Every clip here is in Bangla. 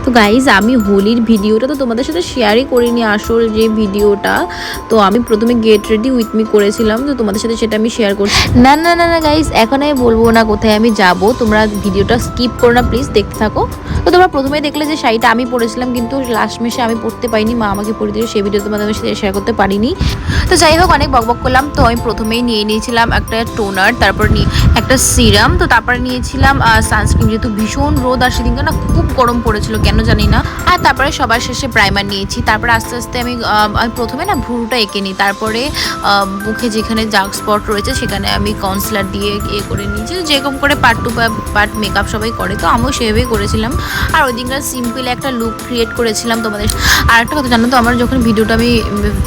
তো গাইজ আমি হোলির ভিডিওটা তো তোমাদের সাথে শেয়ারই করিনি, আসল যে ভিডিওটা। তো আমি প্রথমে গেট রেডি উইথ মি করেছিলাম, তো তোমাদের সাথে সেটা আমি শেয়ার করছি। না না না না গাইজ, এখন আমি বলবো না কোথায় আমি যাব, তোমরা ভিডিওটা স্কিপ করো না প্লিজ, দেখতে থাকো। তো তোমরা প্রথমেই দেখলে যে শাড়িটা আমি পরেছিলাম, কিন্তু লাস্ট মেশে আমি পরতে পারিনি, মা আমাকে পরে দিয়ে সেই ভিডিও তোমাদের সাথে শেয়ার করতে পারিনি। তো যাই হোক, অনেক বকবক করলাম। তো আমি প্রথমেই নিয়ে নিয়েছিলাম একটা টোনার, তারপর একটা সিরাম, তো তারপরে নিয়েছিলাম সানস্ক্রিন, যেহেতু ভীষণ রোদ আর সেদিনকে না খুব গরম পড়েছিল কেন জানি না। আর তারপরে সবার শেষে প্রাইমার নিয়েছি। তারপরে আস্তে আস্তে আমি প্রথমে না ভ্রুটা এঁকে নিই, তারপরে মুখে যেখানে ডার্ক স্পট রয়েছে সেখানে আমি কনসিলার দিয়ে ইয়ে করে নিয়েছি, যেরকম করে পার্ট টু পার্ট মেকআপ সবাই করে, তো আমিও সেভাবেই করেছিলাম। আর ওই দিনকার সিম্পল একটা লুক ক্রিয়েট করেছিলাম তোমাদের। আর একটা কথা জানো তো, আমার যখন ভিডিওটা আমি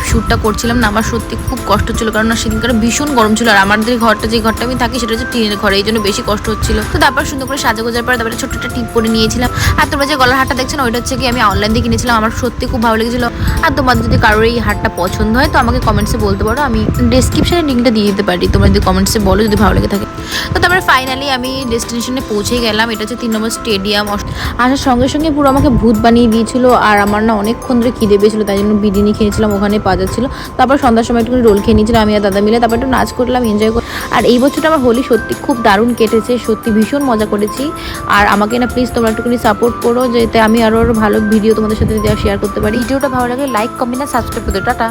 শ্যুটটা করছিলাম না, আমার সত্যি খুব কষ্ট ছিল, কারণ সেদিনকার ভীষণ গরম ছিল। আর আমাদের ঘরটা, যে ঘরটা আমি থাকি সেটা হচ্ছে টিনের ঘরে, এই জন্য বেশি কষ্ট হচ্ছিল। তো তারপর সুন্দর করে সাজা গোজার পরে তারপরে ছোট্ট একটা টিপ করে নিয়েছিলাম। আর তোমরা যে গলার হারটা দেখছো না, ওইটা হচ্ছে কি আমি অনলাইন দিয়ে কিনেছিলাম, আমার সত্যি খুব ভালো লেগেছিল। আর তোমাদের যদি কারোর এই হারটা পছন্দ হয় তো আমাকে কমেন্টসে বলতে পারো, আমি ডেসক্রিপশনে লিঙ্কটা দিয়ে দিতে পারি, তোমরা যদি কমেন্টসে বলো যদি ভালো লেগে থাকে। তো তারপরে ফাইনালি আমি ডেস্টিনেশনে পৌঁছে গেলাম। এটা হচ্ছে 3 নম্বর স্টেডিয়াম। আসার সঙ্গে সঙ্গে পুরো আমাকে ভূত বানিয়ে দিয়েছিল। আর আমার না অনেকক্ষণ ধরে খিদে পেয়েছিল, তাই জন্য বিরিয়ানি খেয়েছিলাম, ওখানে পাওয়া যাচ্ছিল। তারপর সন্ধ্যার সময় একটু রোল খেয়ে নিয়েছিলাম আমি আর দাদা মিলে, তারপর একটু নাচ করলাম, এনজয় করলাম। আর এই বছরটা আমার হোলি সত্যি খুব দারুণ কেটেছে, সত্যি ভীষণ মজা করেছি। আর আমাকে না প্লিজ তোমরা একটুখানি সাপোর্ট করো, যাতে আমি আরও ভালো ভিডিও তোমাদের সাথে শেয়ার করতে পারি। ভিডিওটা ভালো লাগে লাইক, কমেন্ট আর সাবস্ক্রাইব করতে। টাটা।